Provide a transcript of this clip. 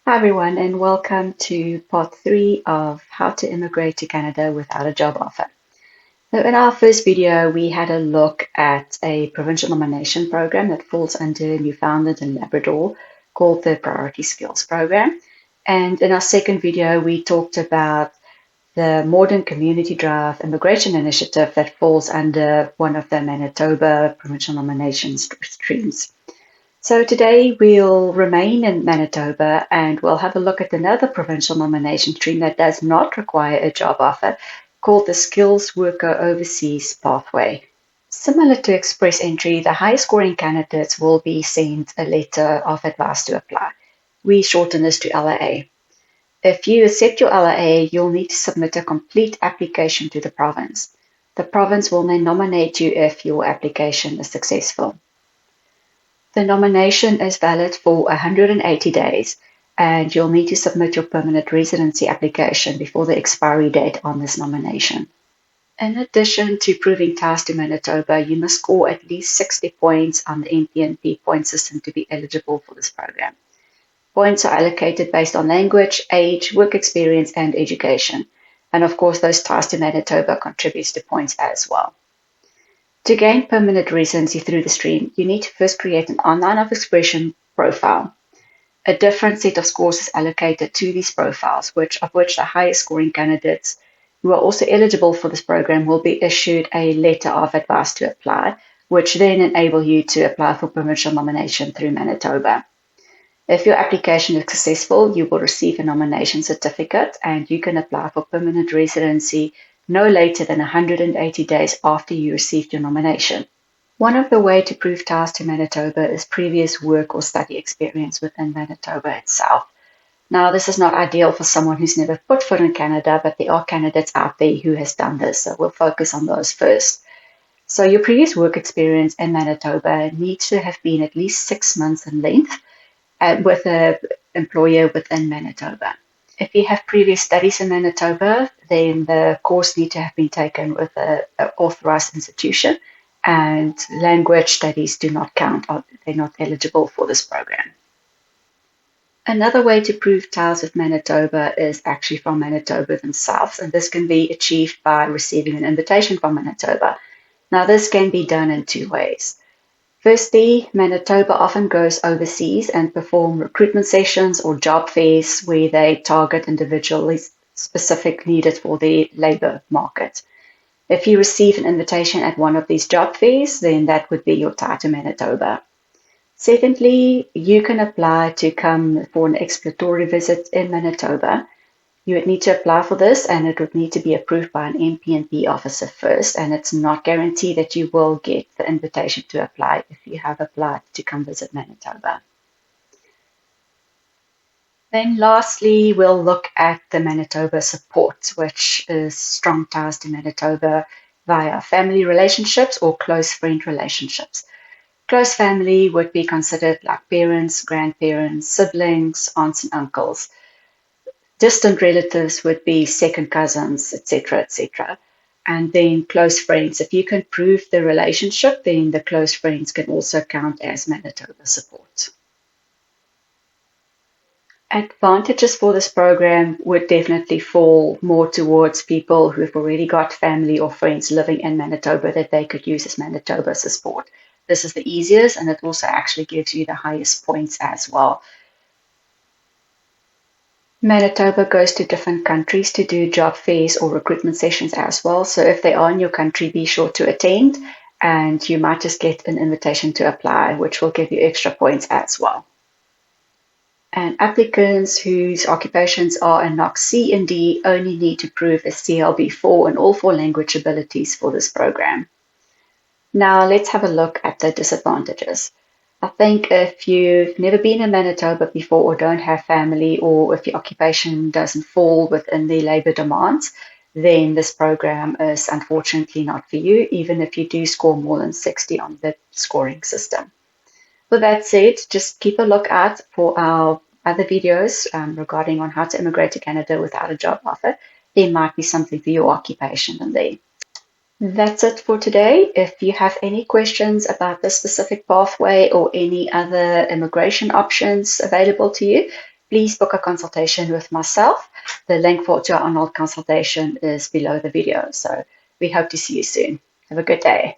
Hi everyone, and welcome to part 3 of how to immigrate to Canada without a job offer. So in our first video, we had a look at a provincial nomination program that falls under Newfoundland and Labrador called the Priority Skills Program. And in our second video, we talked about the Modern Community Drive Immigration Initiative that falls under one of the Manitoba provincial nomination streams. So today we'll remain in Manitoba and we'll have a look at another provincial nomination stream that does not require a job offer called the Skills Worker Overseas Pathway. Similar to Express Entry, the high scoring candidates will be sent a letter of advice to apply. We shorten this to LAA. If you accept your LAA, you'll need to submit a complete application to the province. The province will then nominate you if your application is successful. The nomination is valid for 180 days, and you'll need to submit your permanent residency application before the expiry date on this nomination. In addition to proving ties to Manitoba, you must score at least 60 points on the MPNP point system to be eligible for this program. Points are allocated based on language, age, work experience, and education. And of course, those ties to Manitoba contributes to points as well. To gain permanent residency through the stream, you need to first create an online of expression profile. A different set of scores is allocated to these profiles, of which the highest scoring candidates who are also eligible for this program will be issued a letter of advice to apply, which then enable you to apply for provincial nomination through Manitoba. If your application is successful, you will receive a nomination certificate and you can apply for permanent residency no later than 180 days after you received your nomination. One of the ways to prove ties to Manitoba is previous work or study experience within Manitoba itself. Now, this is not ideal for someone who's never put foot in Canada, but there are candidates out there who has done this, so we'll focus on those first. So your previous work experience in Manitoba needs to have been at least 6 months in length with an employer within Manitoba. If you have previous studies in Manitoba, then the course needs to have been taken with an authorized institution, and language studies do not count. They're not eligible for this program. Another way to prove ties with Manitoba is actually from Manitoba themselves, and this can be achieved by receiving an invitation from Manitoba. Now, this can be done in two ways. Firstly, Manitoba often goes overseas and perform recruitment sessions or job fairs where they target individuals specific needed for the labor market. If you receive an invitation at one of these job fairs, then that would be your tie to Manitoba. Secondly, you can apply to come for an exploratory visit in Manitoba. You would need to apply for this, and it would need to be approved by an MPNP officer first, and it's not guaranteed that you will get the invitation to apply if you have applied to come visit Manitoba. Then lastly, we'll look at the Manitoba Supports, which is strong ties to Manitoba via family relationships or close friend relationships. Close family would be considered like parents, grandparents, siblings, aunts and uncles. Distant relatives would be second cousins, etc., etc. And then close friends. If you can prove the relationship, then the close friends can also count as Manitoba Support. Advantages for this program would definitely fall more towards people who have already got family or friends living in Manitoba that they could use as Manitoba Support. This is the easiest, and it also actually gives you the highest points as well. Manitoba goes to different countries to do job fairs or recruitment sessions as well. So if they are in your country, be sure to attend, and you might just get an invitation to apply, which will give you extra points as well. And applicants whose occupations are in NOC C and D only need to prove a CLB4 and all 4 language abilities for this program. Now let's have a look at the disadvantages. I think if you've never been in Manitoba before or don't have family, or if your occupation doesn't fall within the labor demands, then this program is unfortunately not for you, even if you do score more than 60 on the scoring system. With that said, just keep a lookout for our other videos regarding on how to immigrate to Canada without a job offer. There might be something for your occupation in there. That's it for today. If you have any questions about this specific pathway or any other immigration options available to you, please book a consultation with myself. The link to our online consultation is below the video. So we hope to see you soon. Have a good day.